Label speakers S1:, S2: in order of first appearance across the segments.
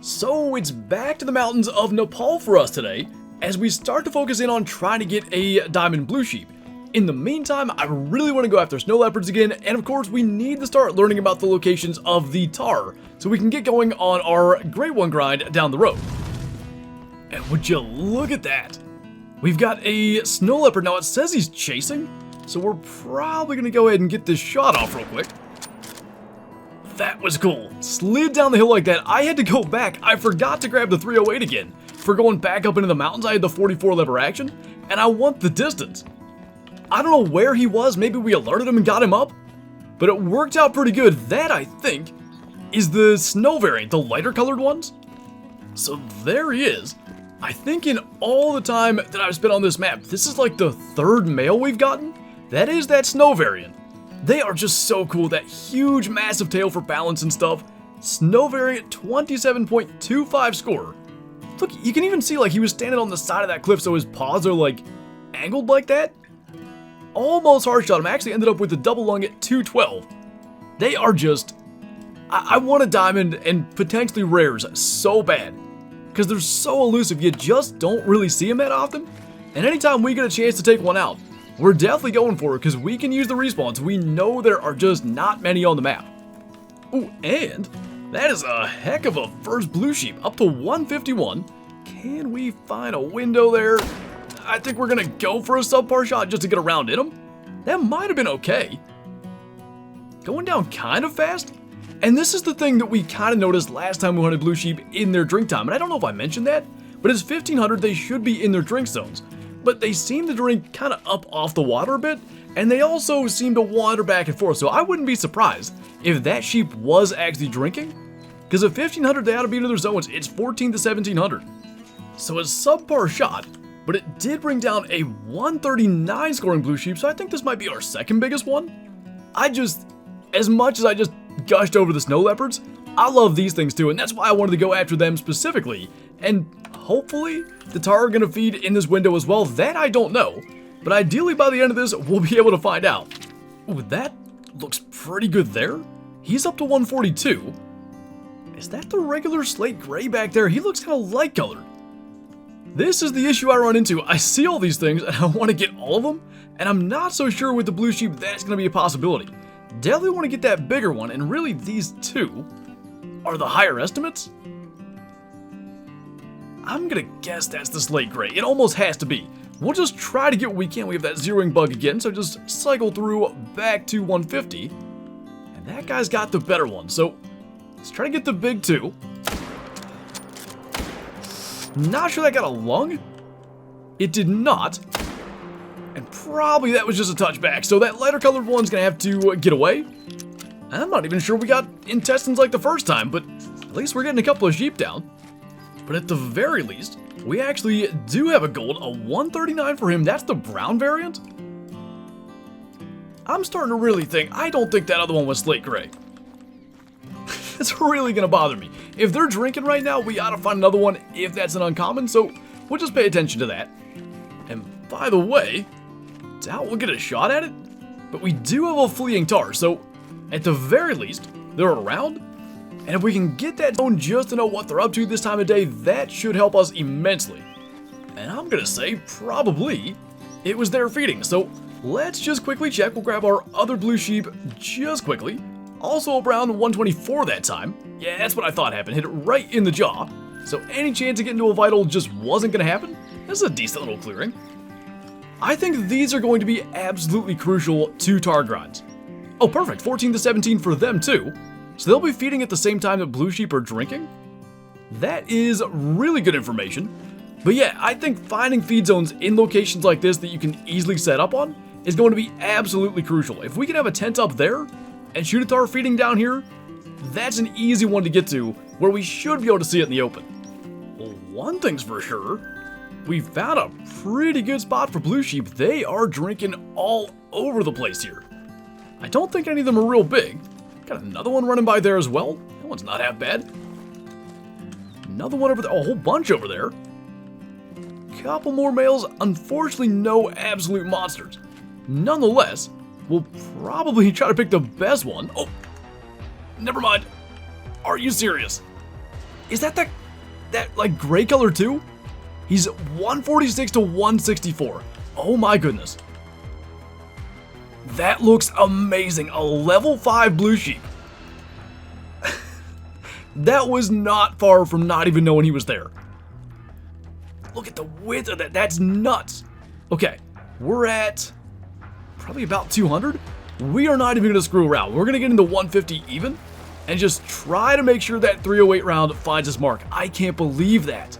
S1: So it's back to the mountains of Nepal for us today, as we start to focus in on trying to get a diamond blue sheep. In the meantime, I really want to go after snow leopards again, and of course we need to start learning about the locations of the Tahr, so we can get going on our Great One grind down the road. And would you look at that? We've got a snow leopard. Now it says he's chasing, so we're probably going to go ahead and get this shot off real quick. That was cool. Slid down the hill like that. I had to go back. I forgot to grab the 308 again. For going back up into the mountains, I had the 44 lever action, and I want the distance. I don't know where he was. Maybe we alerted him and got him up, but it worked out pretty good. That, I think, is the snow variant, the lighter colored ones. So there he is. I think in all the time that I've spent on this map, this is like the third male we've gotten. That is that snow variant. They are just so cool. That huge, massive tail for balance and stuff. Snow variant 27.25 score. Look, you can even see like he was standing on the side of that cliff, so his paws are like angled like that. Almost hard shot him. I actually ended up with the double lung at 212. They are just... I want a diamond and potentially rares so bad, because they're so elusive. You just don't really see them that often. And anytime we get a chance to take one out, we're definitely going for it, because we can use the respawns. We know there are just not many on the map. Ooh, and that is a heck of a first blue sheep, up to 151. Can we find a window there? I think we're gonna go for a subpar shot just to get around in him. That might have been okay. Going down kind of fast. And this is the thing that we kind of noticed last time we hunted blue sheep in their drink time. And I don't know if I mentioned that, but it's 1500, they should be in their drink zones. But they seem to drink kind of up off the water a bit, and they also seem to wander back and forth, so I wouldn't be surprised if that sheep was actually drinking, because at 1500 they ought to be in their zones. It's 14 to 1700. So a subpar shot, but it did bring down a 139 scoring blue sheep, so I think this might be our second biggest one. As much as I just gushed over the snow leopards, I love these things too, and that's why I wanted to go after them specifically, and hopefully the Tahr are going to feed in this window as well. That I don't know, but ideally by the end of this we'll be able to find out. Ooh, that looks pretty good there. He's up to 142. Is that the regular slate gray back there? He looks kind of light colored. This is the issue I run into. I see all these things and I want to get all of them, and I'm not so sure with the blue sheep that's going to be a possibility. Definitely want to get that bigger one, and really these two are the higher estimates. I'm gonna guess that's the slate gray. It almost has to be. We'll just try to get what we can. We have that zeroing bug again, so just cycle through back to 150. And that guy's got the better one, so let's try to get the big two. Not sure that got a lung. It did not. And probably that was just a touchback, so that lighter colored one's gonna have to get away. I'm not even sure we got intestines like the first time, but at least we're getting a couple of sheep down. But at the very least, we actually do have a gold, a 139 for him. That's the brown variant. I'm starting to really think, I don't think that other one was slate gray. It's really gonna bother me. If they're drinking right now, we ought to find another one if that's an uncommon, so we'll just pay attention to that. And by the way, doubt we'll get a shot at it, but we do have a fleeing Tahr, so at the very least, they're around. And if we can get that zone just to know what they're up to this time of day, that should help us immensely. And I'm gonna say probably it was their feeding. So let's just quickly check. We'll grab our other blue sheep just quickly. Also around 124 that time. Yeah, that's what I thought happened. Hit it right in the jaw. So any chance of getting to a vital just wasn't gonna happen. This is a decent little clearing. I think these are going to be absolutely crucial to Tahr grinds. Oh, perfect. 14 to 17 for them too. So they'll be feeding at the same time that blue sheep are drinking? That is really good information. But yeah, I think finding feed zones in locations like this that you can easily set up on is going to be absolutely crucial. If we can have a tent up there and shoot a Tahr feeding down here, that's an easy one to get to where we should be able to see it in the open. Well, one thing's for sure, we found a pretty good spot for blue sheep. They are drinking all over the place here. I don't think any of them are real big. Got another one running by there as well. That one's not half bad. Another one over there. Oh, a whole bunch over there. Couple more males. Unfortunately, no absolute monsters. Nonetheless, we'll probably try to pick the best one. Oh, never mind. Are you serious? Is that like gray color too? He's 146 to 164. Oh my goodness. That looks amazing. A level 5 blue sheep. That was not far from not even knowing he was there. Look at the width of that. That's nuts. Okay, we're at probably about 200. We are not even going to screw around. We're going to get into 150 even and just try to make sure that 308 round finds its mark. I can't believe that.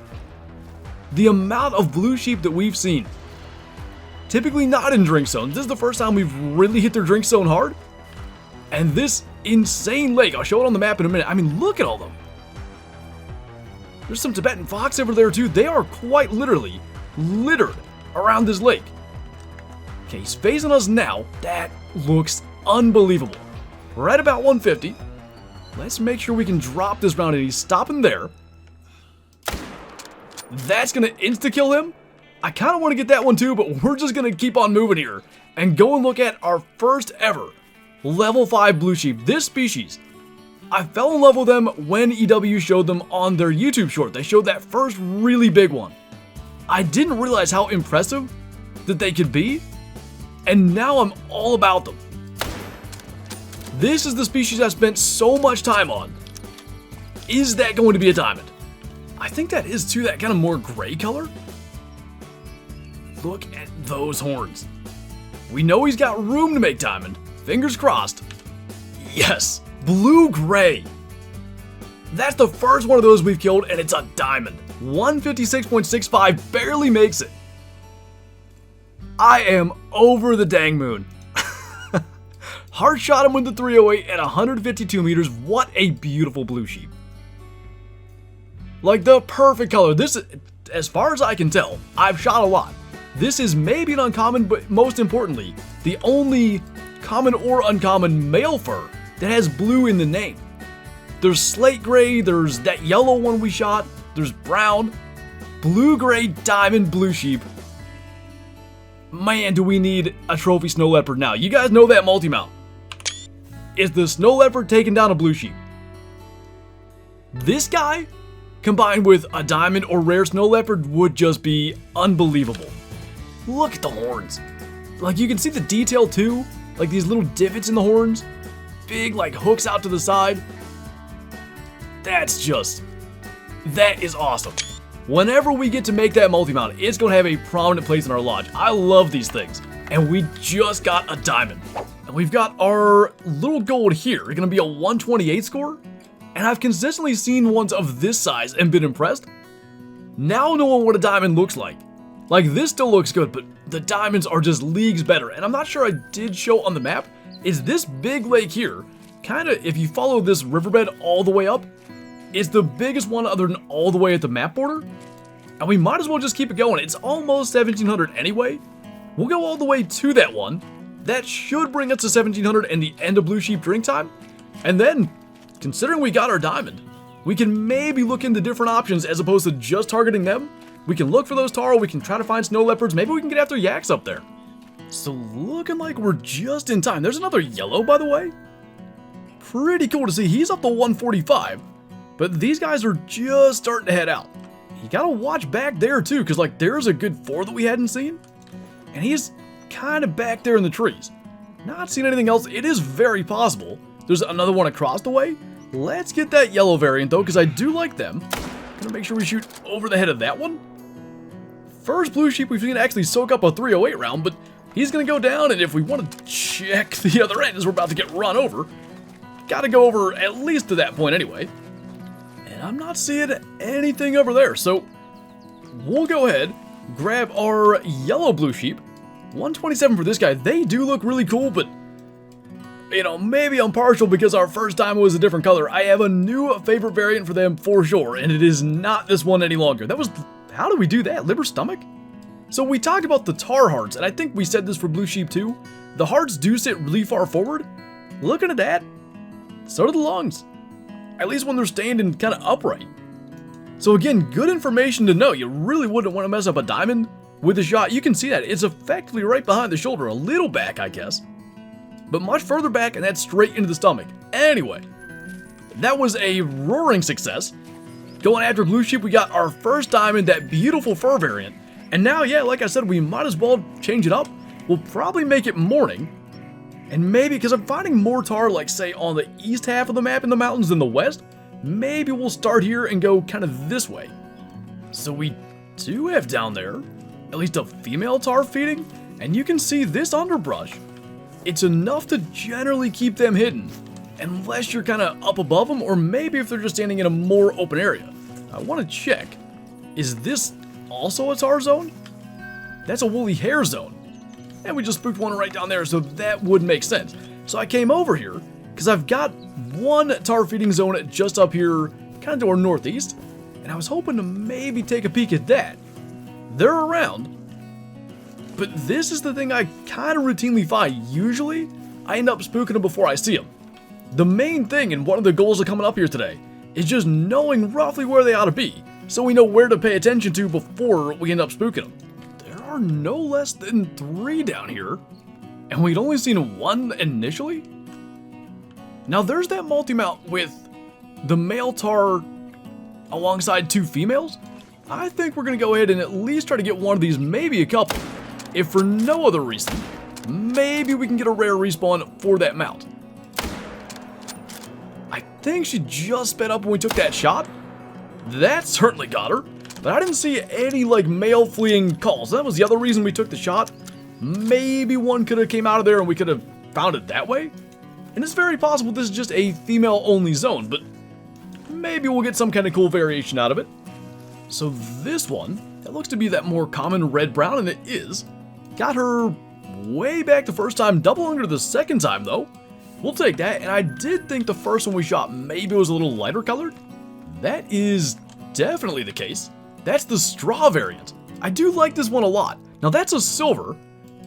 S1: The amount of blue sheep that we've seen, typically not in drink zones. This is the first time we've really hit their drink zone hard. And this insane lake, I'll show it on the map in a minute. I mean, look at all of them. There's some Tibetan fox over there too. They are quite literally littered around this lake. Okay, he's facing us now. That looks unbelievable. We're at about 150. Let's make sure we can drop this round and he's stopping there. That's gonna insta-kill him. I kind of want to get that one too, but we're just gonna keep on moving here and go and look at our first ever level 5 blue sheep. This species, I fell in love with them when EW showed them on their YouTube short. They showed that first really big one. I didn't realize how impressive that they could be, and now I'm all about them. This is the species I spent so much time on. Is that going to be a diamond? I think that is too, that kind of more gray color. Look at those horns. We know he's got room to make diamond. Fingers crossed. Yes, blue-gray. That's the first one of those we've killed, and it's a diamond. 156.65 barely makes it. I am over the dang moon. Hard shot him with the 308 at 152 meters. What a beautiful blue sheep. Like the perfect color. This, as far as I can tell, I've shot a lot. This is maybe an uncommon, but most importantly, the only common or uncommon male fur that has blue in the name. There's slate gray, there's that yellow one we shot, there's brown, blue-gray diamond blue sheep. Man, do we need a trophy snow leopard now. You guys know that Multimount. Is the snow leopard taking down a blue sheep? This guy, combined with a diamond or rare snow leopard, would just be unbelievable. Look at the horns. Like, you can see the detail too. Like these little divots in the horns. Big like hooks out to the side. That is awesome. Whenever we get to make that multi-mount, it's going to have a prominent place in our lodge. I love these things. And we just got a diamond. And we've got our little gold here. It's going to be a 128 score. And I've consistently seen ones of this size and been impressed. Now knowing what a diamond looks like. Like, this still looks good, but the diamonds are just leagues better. And I'm not sure I did show on the map, is this big lake here, kind of, if you follow this riverbed all the way up, it's the biggest one other than all the way at the map border. And we might as well just keep it going. It's almost 1700 anyway. We'll go all the way to that one. That should bring us to 1700 and the end of Blue Sheep drink time. And then, considering we got our diamond, we can maybe look into different options as opposed to just targeting them. We can look for those Tahr, we can try to find snow leopards, maybe we can get after yaks up there. So looking like we're just in time. There's another yellow, by the way. Pretty cool to see. He's up to 145, but these guys are just starting to head out. You gotta watch back there too, because like there's a good 4 that we hadn't seen, and he's kind of back there in the trees. Not seeing anything else. It is very possible there's another one across the way. Let's get that yellow variant though, because I do like them. Gonna make sure we shoot over the head of that one. First blue sheep we've seen to actually soak up a 308 round, but he's gonna go down, and if we want to check the other end as we're about to get run over, gotta go over at least to that point anyway. And I'm not seeing anything over there, so we'll go ahead, grab our yellow blue sheep. 127 for this guy. They do look really cool, but you know, maybe I'm partial because our first time was a different color. I have a new favorite variant for them for sure, and it is not this one any longer. That was, how did we do that? Liver stomach? So we talked about the Tahr hearts, and I think we said this for blue sheep too. The hearts do sit really far forward. Looking at that, so do the lungs. At least when they're standing kind of upright. So again, good information to know. You really wouldn't want to mess up a diamond with a shot. You can see that. It's effectively right behind the shoulder, a little back, I guess. But much further back, and that's straight into the stomach. Anyway, that was a roaring success. Going after blue sheep, we got our first diamond, that beautiful fur variant. And now, yeah, like I said, we might as well change it up. We'll probably make it morning. And maybe, because I'm finding more tar, like, say, on the east half of the map in the mountains than the west, maybe we'll start here and go kind of this way. So we do have down there at least a female tar feeding, and you can see this underbrush. It's enough to generally keep them hidden, unless you're kind of up above them, or maybe if they're just standing in a more open area. I want to check. Is this also a tar zone? That's a woolly hair zone. And we just spooked one right down there, so that would make sense. So I came over here, because I've got one tar feeding zone just up here, kind of to our northeast, and I was hoping to maybe take a peek at that. They're around, but this is the thing I kind of routinely find. Usually, I end up spooking them before I see them. The main thing, and one of the goals of coming up here today, is just knowing roughly where they ought to be, so we know where to pay attention to before we end up spooking them. There are no less than 3 down here, and we'd only seen 1 initially. Now there's that multi-mount with the male tar alongside 2 females. I think we're going to go ahead and at least try to get one of these, maybe a couple. If for no other reason, maybe we can get a rare respawn for that mount. I think she just sped up when we took that shot. That certainly got her, but I didn't see any like male fleeing calls. That was the other reason we took the shot. Maybe one could have came out of there and we could have found it that way. And it's very possible this is just a female only zone, but maybe we'll get some kind of cool variation out of it. So this one, that looks to be that more common red-brown, and it is. Got her way back the first time, double under the second time though. We'll take that, and I did think the first one we shot maybe was a little lighter colored. That is definitely the case. That's the straw variant. I do like this one a lot. Now that's a silver.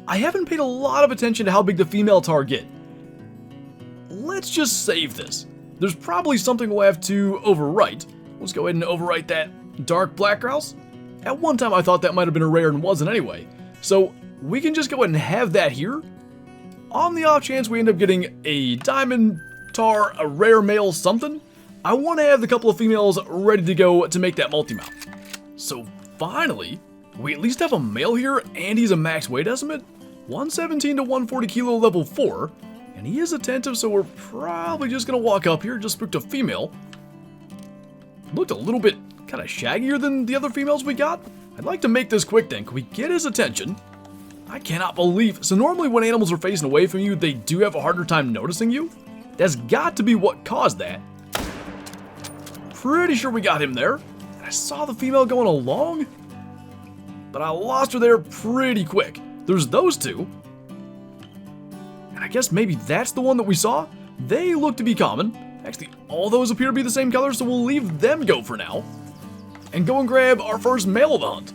S1: I haven't paid a lot of attention to how big the female tar get. Let's just save this. There's probably something we'll have to overwrite. Let's go ahead and overwrite that dark black grouse. At one time I thought that might have been a rare and wasn't anyway. So we can just go ahead and have that here. On the off chance we end up getting a diamond tar, a rare male something, I want to have the couple of females ready to go to make that multi-mount. So finally, we at least have a male here, and he's a max weight estimate, 117 to 140 kilo level 4, and he is attentive, so we're probably just going to walk up here. Just spooked a female. Looked a little bit kind of shaggier than the other females we got. I'd like to make this quick then. Can we get his attention? I cannot believe. So normally when animals are facing away from you, they do have a harder time noticing you. That's got to be what caused that. Pretty sure we got him there. I saw the female going along, but I lost her there pretty quick. There's those two. And I guess maybe that's the one that we saw. They look to be common. Actually, all those appear to be the same color, so we'll leave them go for now. And go and grab our first male of the hunt.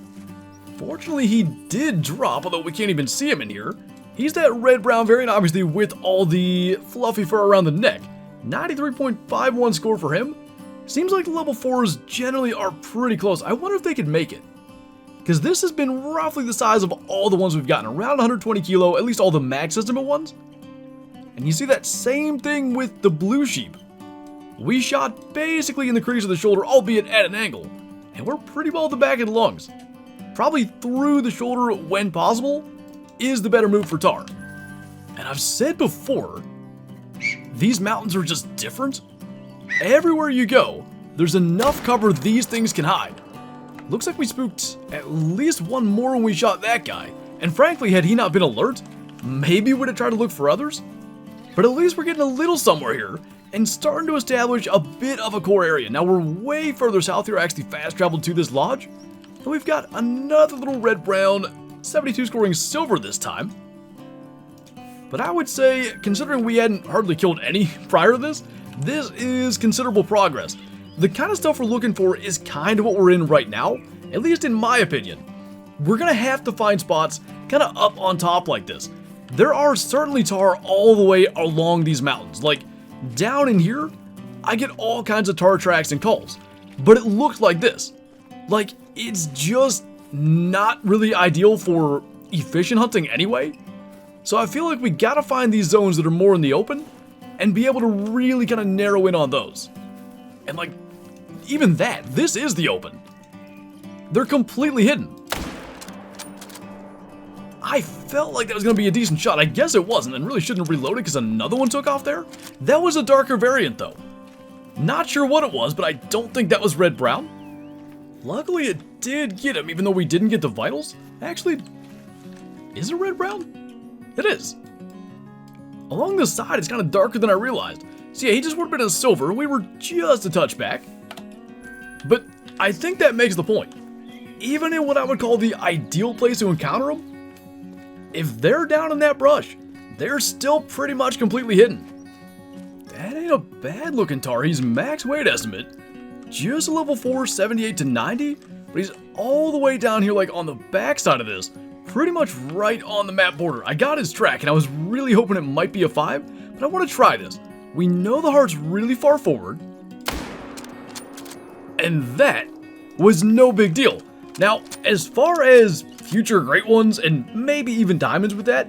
S1: Fortunately, he did drop, although we can't even see him in here. He's that red-brown variant, obviously, with all the fluffy fur around the neck. 93.51 score for him. Seems like the level 4s generally are pretty close. I wonder if they could make it. Because this has been roughly the size of all the ones we've gotten. Around 120 kilo, at least all the max estimate ones. And you see that same thing with the blue sheep. We shot basically in the crease of the shoulder, albeit at an angle. And we're pretty well at the back of the lungs. Probably through the shoulder when possible is the better move for tar. And I've said before, these mountains are just different. Everywhere you go, there's enough cover these things can hide. Looks like we spooked at least one more when we shot that guy. And frankly, had he not been alert, maybe we'd have tried to look for others. But at least we're getting a little somewhere here and starting to establish a bit of a core area. Now we're way further south here. I actually fast traveled to this lodge. And we've got another little red-brown, 72 scoring silver this time. But I would say, considering we hadn't hardly killed any prior to this is considerable progress. The kind of stuff we're looking for is kind of what we're in right now, at least in my opinion. We're gonna have to find spots kind of up on top like this. There are certainly tar all the way along these mountains. Like, down in here, I get all kinds of tar tracks and calls. But it looks like this. Like, it's just not really ideal for efficient hunting anyway. So I feel like we gotta find these zones that are more in the open and be able to really kind of narrow in on those. And like, even that, this is the open. They're completely hidden. I felt like that was going to be a decent shot. I guess it wasn't, and really shouldn't have reloaded because another one took off there. That was a darker variant, though. Not sure what it was, but I don't think that was red-brown. Luckily, it did get him, even though we didn't get the vitals. Actually, is it red-brown? It is. Along the side, it's kind of darker than I realized. So yeah, he just would have been a silver. We were just a touch back. But I think that makes the point. Even in what I would call the ideal place to encounter them, if they're down in that brush, they're still pretty much completely hidden. That ain't a bad looking Tahr. He's max weight estimate. Just a level 4, 78 to 90, but he's all the way down here like on the back side of this. Pretty much right on the map border. I got his track and I was really hoping it might be a 5, but I want to try this. We know the heart's really far forward. And that was no big deal. Now, as far as future great ones and maybe even diamonds with that,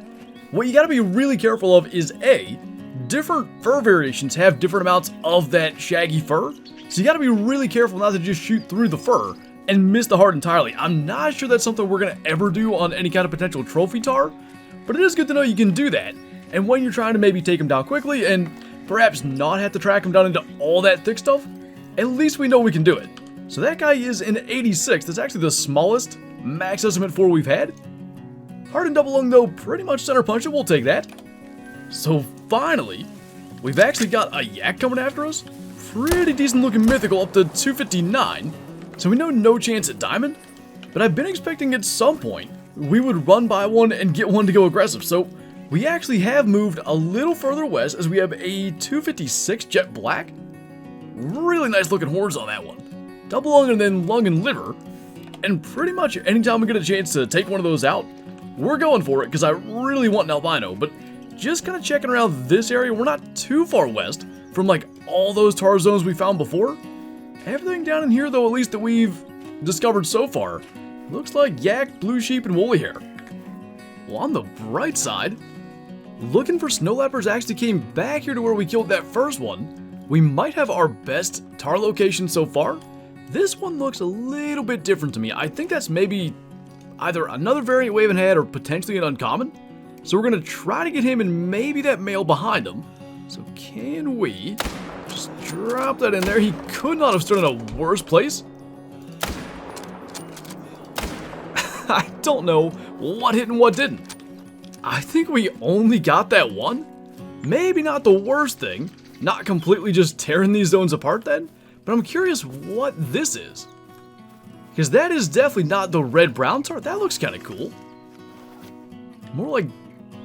S1: what you gotta be really careful of is A, different fur variations have different amounts of that shaggy fur. So you gotta be really careful not to just shoot through the fur and miss the heart entirely. I'm not sure that's something we're gonna ever do on any kind of potential trophy Tahr, but it is good to know you can do that. And when you're trying to maybe take him down quickly and perhaps not have to track him down into all that thick stuff, at least we know we can do it. So that guy is an 86. That's actually the smallest max estimate 4 we've had. Heart and double lung though, pretty much center punch it, we'll take that. So finally, we've actually got a yak coming after us. Pretty decent looking mythical up to 259. So we know no chance at diamond, but I've been expecting at some point we would run by one and get one to go aggressive. So we actually have moved a little further west as we have a 256 jet black. Really nice looking horns on that one. Double lung and then lung and liver. And pretty much anytime we get a chance to take one of those out, we're going for it because I really want an albino. But just kind of checking around this area, we're not too far west from like all those Tahr zones we found before. Everything down in here though, at least that we've discovered so far, looks like yak, blue sheep, and woolly hair. Well, on the bright side, looking for snow leopards actually came back here to where we killed that first one. We might have our best Tahr location so far. This one looks a little bit different to me. I think that's maybe either another variant we haven't had or potentially an uncommon. So we're going to try to get him and maybe that male behind him. So can we just drop that in there? He could not have stood in a worse place. I don't know what hit and what didn't. I think we only got that one. Maybe not the worst thing. Not completely just tearing these zones apart then. But I'm curious what this is. Because that is definitely not the red-brown Tahr. That looks kind of cool. More like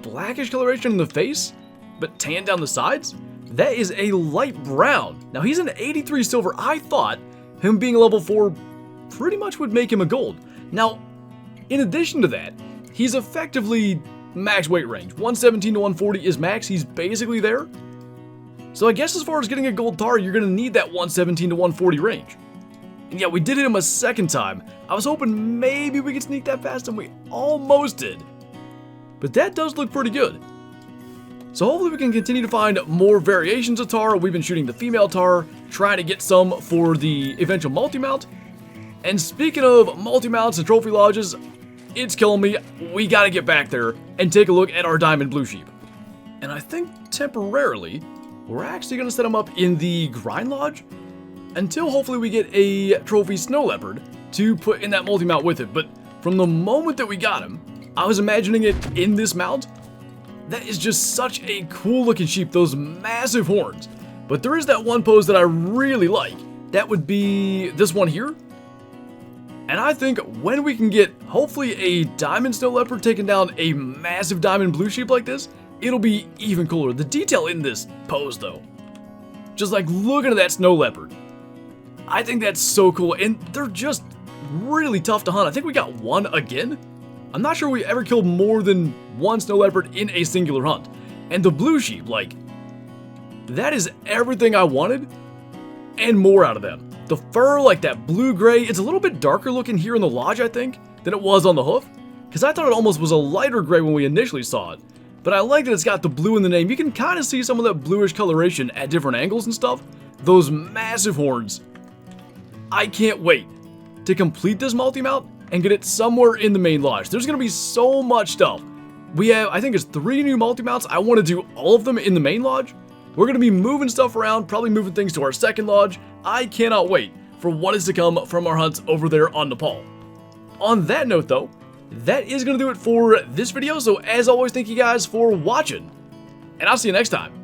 S1: blackish coloration in the face, but tan down the sides. That is a light brown. Now he's an 83 silver. I thought him being a level 4 pretty much would make him a gold. Now, in addition to that, he's effectively max weight range. 117 to 140 is max. He's basically there. So I guess as far as getting a gold Tahr, you're going to need that 117 to 140 range. And yeah, we did hit him a second time. I was hoping maybe we could sneak that past him. We almost did. But that does look pretty good. So hopefully we can continue to find more variations of Tahr. We've been shooting the female Tahr, trying to get some for the eventual multi-mount. And speaking of multi-mounts and trophy lodges, it's killing me. We got to get back there and take a look at our diamond blue sheep. And I think temporarily, we're actually going to set him up in the grind lodge until hopefully we get a trophy snow leopard to put in that multi-mount with it. But from the moment that we got him, I was imagining it in this mount. That is just such a cool looking sheep, those massive horns. But there is that one pose that I really like. That would be this one here. And I think when we can get hopefully a diamond snow leopard taking down a massive diamond blue sheep like this, it'll be even cooler. The detail in this pose though, just like looking at that snow leopard, I think that's so cool. And they're just really tough to hunt. I think we got one again. I'm not sure we ever killed more than one snow leopard in a singular hunt. And the blue sheep, like, that is everything I wanted and more out of them. The fur, like that blue-gray, it's a little bit darker looking here in the lodge, I think, than it was on the hoof. Because I thought it almost was a lighter gray when we initially saw it. But I like that it's got the blue in the name. You can kind of see some of that bluish coloration at different angles and stuff. Those massive horns. I can't wait to complete this multi-mount and get it somewhere in the main lodge. There's going to be so much stuff. We have, I think it's 3 new multi-mounts. I want to do all of them in the main lodge. We're going to be moving stuff around, probably moving things to our second lodge. I cannot wait for what is to come from our hunts over there on Nepal. On that note though, that is going to do it for this video. So as always, thank you guys for watching, and I'll see you next time.